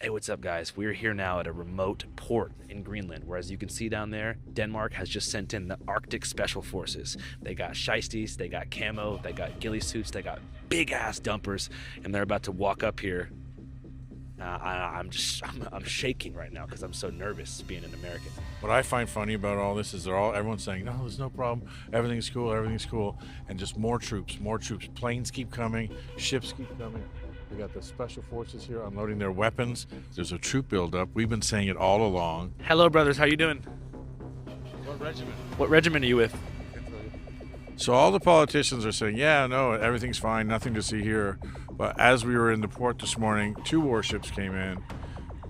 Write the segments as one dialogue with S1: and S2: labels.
S1: Hey, what's up, guys? We're here now at a remote port in Greenland, where, as you can see down there, Denmark has just sent in the Arctic Special Forces. They got shiesties, they got camo, they got ghillie suits, they got big-ass dumpers, and they're about to walk up here. I'm shaking right now because I'm so nervous being an American.
S2: What I find funny about all this is everyone's saying, no, there's no problem, everything's cool, and just more troops, planes keep coming, ships keep coming. We got the special forces here unloading their weapons. There's a troop buildup. We've been saying it all along.
S1: Hello, brothers. How you doing?
S2: What regiment?
S1: What regiment are you with?
S2: So all the politicians are saying, yeah, no, everything's fine, nothing to see here. But as we were in the port this morning, 2 warships came in.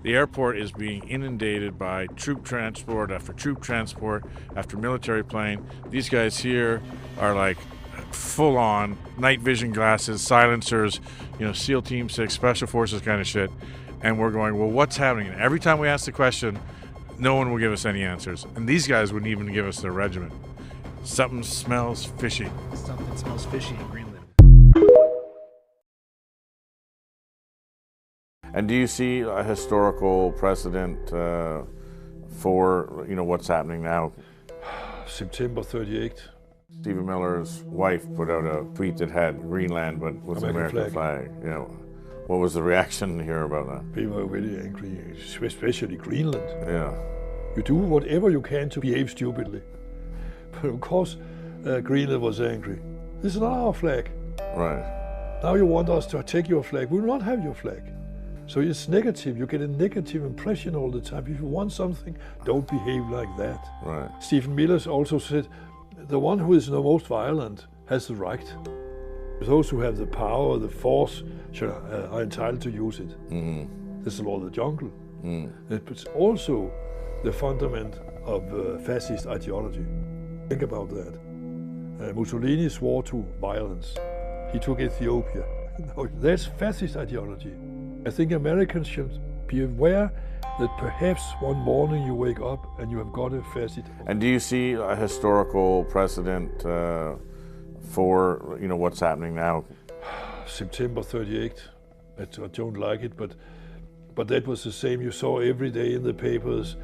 S2: The airport is being inundated by troop transport after military plane. These guys here are like full on night vision glasses, silencers, SEAL Team 6, Special Forces kind of shit. And we're going, well, what's happening? And every time we ask the question, no one will give us any answers. And these guys wouldn't even give us their regiment. Something smells fishy.
S1: Something smells fishy in Greenland.
S2: And do you see a historical precedent for what's happening now?
S3: September 38th.
S2: Stephen Miller's wife put out a tweet that had Greenland but with an American flag. What was the reaction here about that?
S3: People were very angry, especially Greenland.
S2: Yeah.
S3: You do whatever you can to behave stupidly. But of course, Greenland was angry. This is not our flag.
S2: Right.
S3: Now you want us to take your flag. We will not have your flag. So it's negative. You get a negative impression all the time. If you want something, don't behave like that.
S2: Right.
S3: Stephen Miller also said, the one who is the most violent has the right. Those who have the power, the force, are entitled to use it.
S2: Mm-hmm.
S3: This is the law of the jungle.
S2: Mm.
S3: It's also the fundament of fascist ideology. Think about that. Mussolini swore to violence. He took Ethiopia. That's fascist ideology. I think Americans should be aware that perhaps one morning you wake up and you have got a fascist.
S2: And do you see a historical precedent for what's happening now?
S3: September 38th. I don't like it, but that was the same. You saw every day in the papers.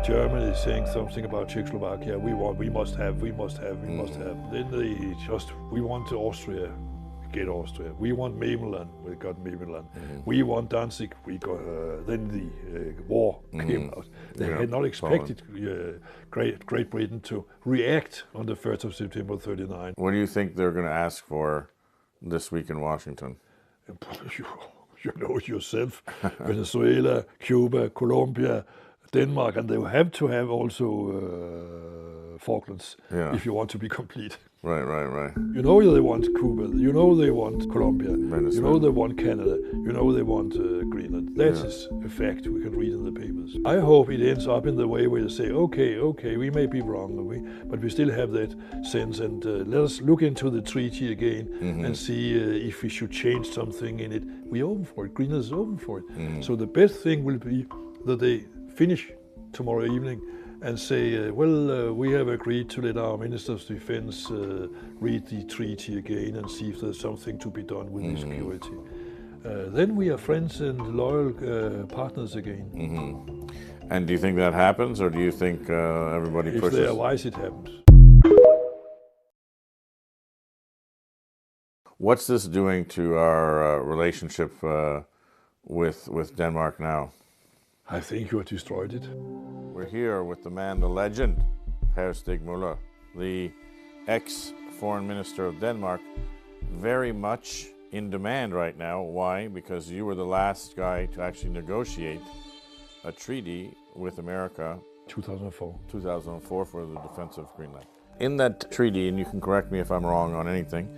S3: Germany saying something about Czechoslovakia. We must have. Then we want Austria. Get Austria. We want Memeland. We got Memeland. We want Danzig. We got. Then the war came out. They had not expected Great Britain to react on the 1st of September 39.
S2: What do you think they're going to ask for this week in Washington?
S3: You know it yourself. Venezuela, Cuba, Colombia, Denmark, and they will have to have also Falklands if you want to be complete.
S2: Right.
S3: You know they want Cuba, you know they want Colombia,
S2: Venezuela.
S3: You know they want Canada, you know they want Greenland. That is a fact we can read in the papers. I hope it ends up in the way where they say, okay, we may be wrong, but we still have that sense, and let us look into the treaty again and see if we should change something in it. We're open for it, Greenland is open for it. So the best thing will be that they finish tomorrow evening and say, we have agreed to let our Ministers of Defense read the treaty again and see if there's something to be done with the security. Then we are friends and loyal partners again.
S2: And do you think that happens, or do you think everybody pushes?
S3: If they are wise, it happens.
S2: What's this doing to our relationship with Denmark now?
S3: I think you have destroyed it.
S2: We're here with the man, the legend, Per Stig Møller, the ex-foreign minister of Denmark, very much in demand right now. Why? Because you were the last guy to actually negotiate a treaty with America. 2004 for the defense of Greenland. In that treaty, and you can correct me if I'm wrong on anything,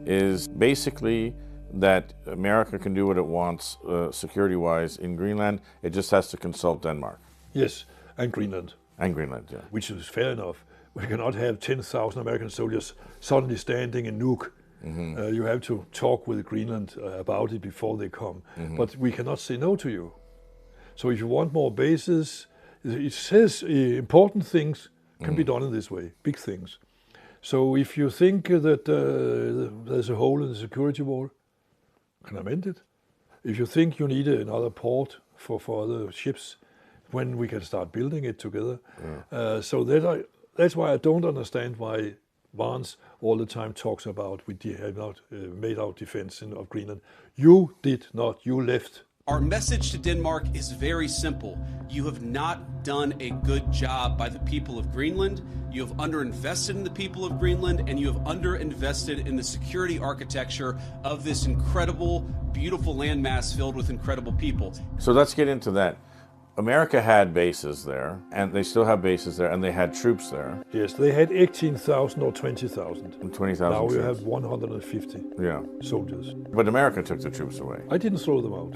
S2: is basically that America can do what it wants security-wise in Greenland. It just has to consult Denmark.
S3: Yes, and Greenland.
S2: And Greenland, yeah.
S3: Which is fair enough. We cannot have 10,000 American soldiers suddenly standing in Nuuk. You have to talk with Greenland about it before they come. But we cannot say no to you. So if you want more bases, it says important things can be done in this way, big things. So if you think that there's a hole in the security wall, can amend it. if you think you need another port for other ships, when we can start building it together. So that's why I don't understand why Vance all the time talks about we have not made our defense of Greenland. You did not. You left.
S4: Our message to Denmark is very simple. You have not done a good job by the people of Greenland. You have underinvested in the people of Greenland, and you have underinvested in the security architecture of this incredible, beautiful landmass filled with incredible people.
S2: So let's get into that. America had bases there, and they still have bases there, and they had troops there.
S3: Yes, they had 18,000 or 20,000.
S2: And 20,000
S3: Now we
S2: troops.
S3: have 150 soldiers.
S2: But America took the troops away.
S3: I didn't throw them out.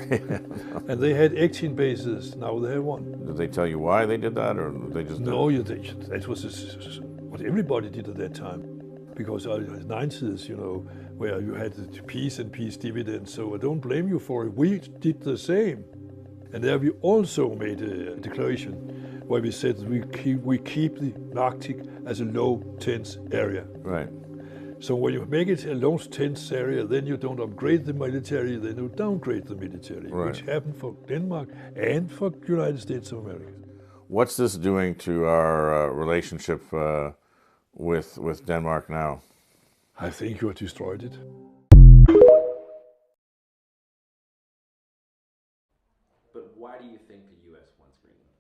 S3: And they had 18 bases, now they have one.
S2: Did they tell you why they did that, or they just
S3: No, that was what everybody did at that time. Because in the 90s, where you had the peace and peace dividends, so I don't blame you for it. We did the same. And there we also made a declaration where we said we keep the Arctic as a low tense area.
S2: Right.
S3: So when you make it a low tense area, then you don't upgrade the military, then you downgrade the military,
S2: right.
S3: which happened for Denmark and for the United States of America.
S2: What's this doing to our relationship with Denmark now?
S3: I think you have destroyed it.
S1: But why do you think the U.S. wants Greenland?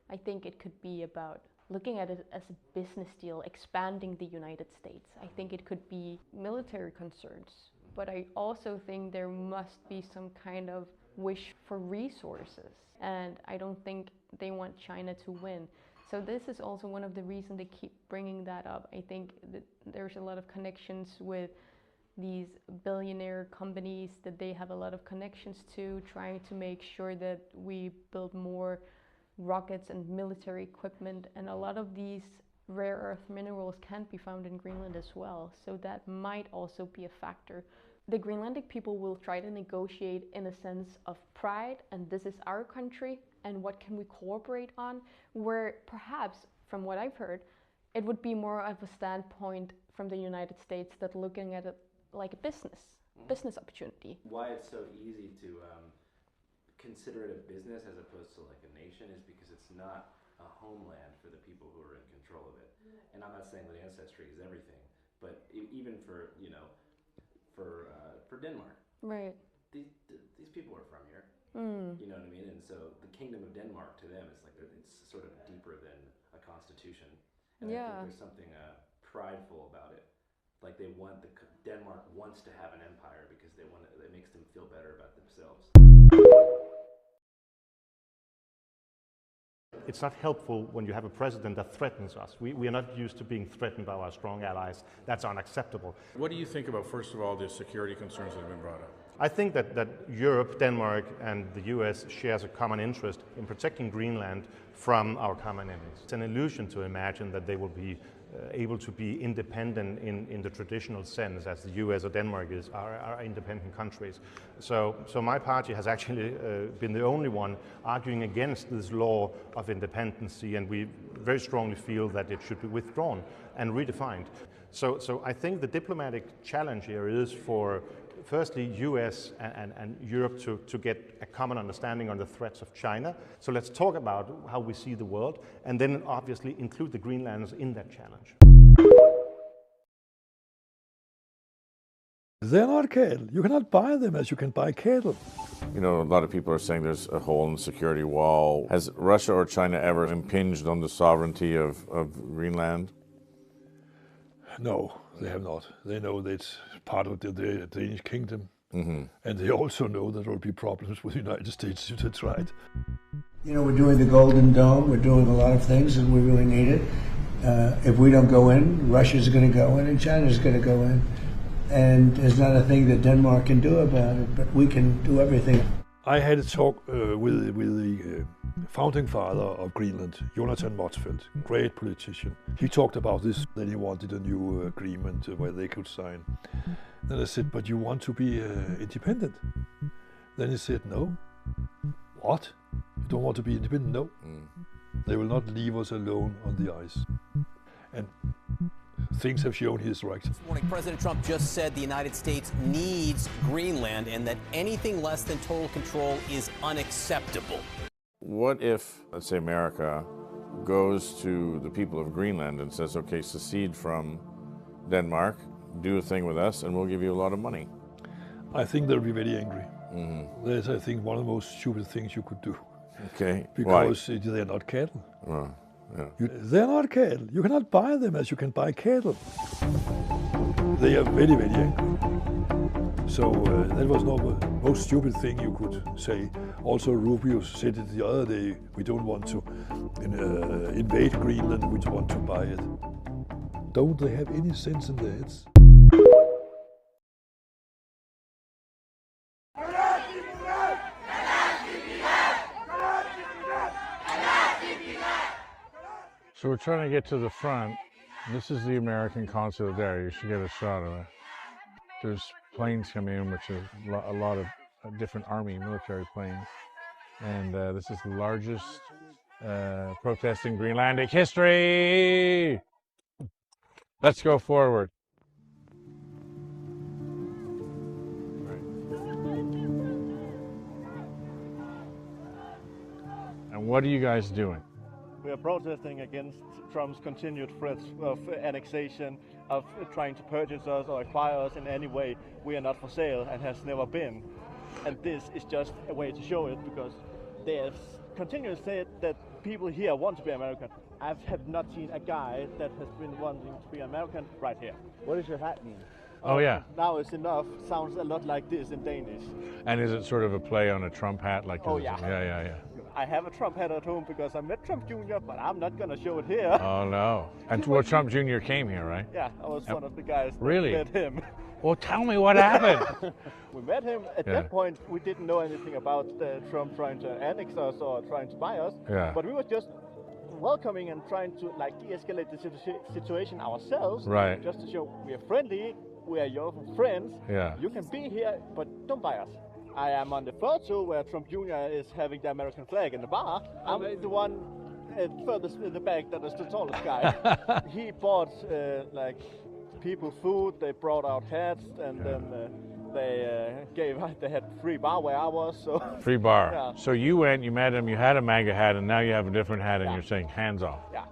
S5: I think it could be about looking at it as a business deal, expanding the United States. I think it could be military concerns, but I also think there must be some kind of wish for resources, and I don't think they want China to win. So this is also one of the reasons they keep bringing that up. I think that there's a lot of connections with these billionaire companies that they have a lot of connections to, trying to make sure that we build more rockets and military equipment, and a lot of these rare earth minerals can be found in Greenland as well, so that might also be a factor. The Greenlandic people will try to negotiate in a sense of pride, and this is our country, and what can we cooperate on, where perhaps, from what I've heard, it would be more of a standpoint from the United States that looking at it like a business opportunity.
S1: Why it's so easy to consider it a business as opposed to like a nation is because it's not a homeland for the people who are in control of it. And I'm not saying that ancestry is everything, but even for Denmark,
S5: Right.
S1: these people are from here. You know what I mean? And so the Kingdom of Denmark to them is like it's sort of deeper than a constitution. And I think there's something prideful about it. Like Denmark wants to have an empire because it makes them feel better about themselves.
S6: It's not helpful when you have a president that threatens us. We are not used to being threatened by our strong allies. That's unacceptable.
S2: What do you think about, first of all, the security concerns that have been brought up?
S6: I think that Europe, Denmark, and the US shares a common interest in protecting Greenland from our common enemies. It's an illusion to imagine that they will be able to be independent in the traditional sense, as the US or Denmark are independent countries. So my party has actually been the only one arguing against this law of independency, and we very strongly feel that it should be withdrawn and redefined. So I think the diplomatic challenge here is for firstly, US and Europe to get a common understanding on the threats of China. So let's talk about how we see the world, and then obviously include the Greenlanders in that challenge.
S3: They're not cattle. You cannot buy them as you can buy cattle.
S2: You know, a lot of people are saying there's a hole in the security wall. Has Russia or China ever impinged on the sovereignty of Greenland?
S3: No, they have not. They know that it's part of the Danish kingdom. And they also know that there will be problems with the United States if they try it.
S7: You know, we're doing the Golden Dome, we're doing a lot of things, and we really need it. If we don't go in, Russia's going to go in, and China's going to go in. And there's not a thing that Denmark can do about it, but we can do everything.
S3: I had a talk with the founding father of Greenland, Jonathan Motzfeldt, great politician. He talked about this, that he wanted a new agreement where they could sign. Then I said, but you want to be independent? Then he said, no. What? You don't want to be independent? No. They will not leave us alone on the ice. And things have shown he's right.
S8: This morning, President Trump just said the United States needs Greenland and that anything less than total control is unacceptable.
S2: What if, let's say, America goes to the people of Greenland and says, okay, secede from Denmark, do a thing with us, and we'll give you a lot of money?
S3: I think they'll be very angry. That's, I think, one of the most stupid things you could do.
S2: Okay.
S3: Because they're not cattle.
S2: Yeah.
S3: They're not cattle. You cannot buy them as you can buy cattle. They are very, very angry. So that was not the most stupid thing you could say. Also, Rubio said it the other day, we don't want to invade Greenland, we want to buy it. Don't they have any sense in their heads?
S2: So we're trying to get to the front. This is the American consulate there. You should get a shot of it. There's planes coming in, which is a lot of different army, military planes. And this is the largest protest in Greenlandic history. Let's go forward. And what are you guys doing?
S9: We are protesting against Trump's continued threats of annexation, of trying to purchase us or acquire us in any way. We are not for sale and has never been. And this is just a way to show it, because they have continuously said that people here want to be American. I have not seen a guy that has been wanting to be American right here. What does your hat mean?
S2: Oh, yeah.
S9: Now it's enough. Sounds a lot like this in Danish.
S2: And is it sort of a play on a Trump hat? Like
S9: Oh, yeah.
S2: Yeah.
S9: I have a Trump hat at home because I met Trump Jr., but I'm not going to show it here.
S2: Oh, no. And well, Trump Jr. came here, right?
S9: Yeah, I was one of the guys that
S2: Really?
S9: met him.
S2: Well, tell me what happened.
S9: We met him. At that point, we didn't know anything about Trump trying to annex us or trying to buy us.
S2: Yeah.
S9: But we were just welcoming and trying to de-escalate the situation ourselves.
S2: Right.
S9: Just to show we are friendly, we are your friends.
S2: Yeah.
S9: You can be here, but don't buy us. I am on the photo where Trump Jr. is having the American flag in the bar. I'm the one furthest in the back that is the tallest guy. He bought people food. They brought out hats, and then they had free bar where I was. So
S2: Free bar.
S9: Yeah.
S2: So you went, you met him, you had a MAGA hat, and now you have a different hat, and
S9: Yeah.
S2: you're saying hands off.
S9: Yeah.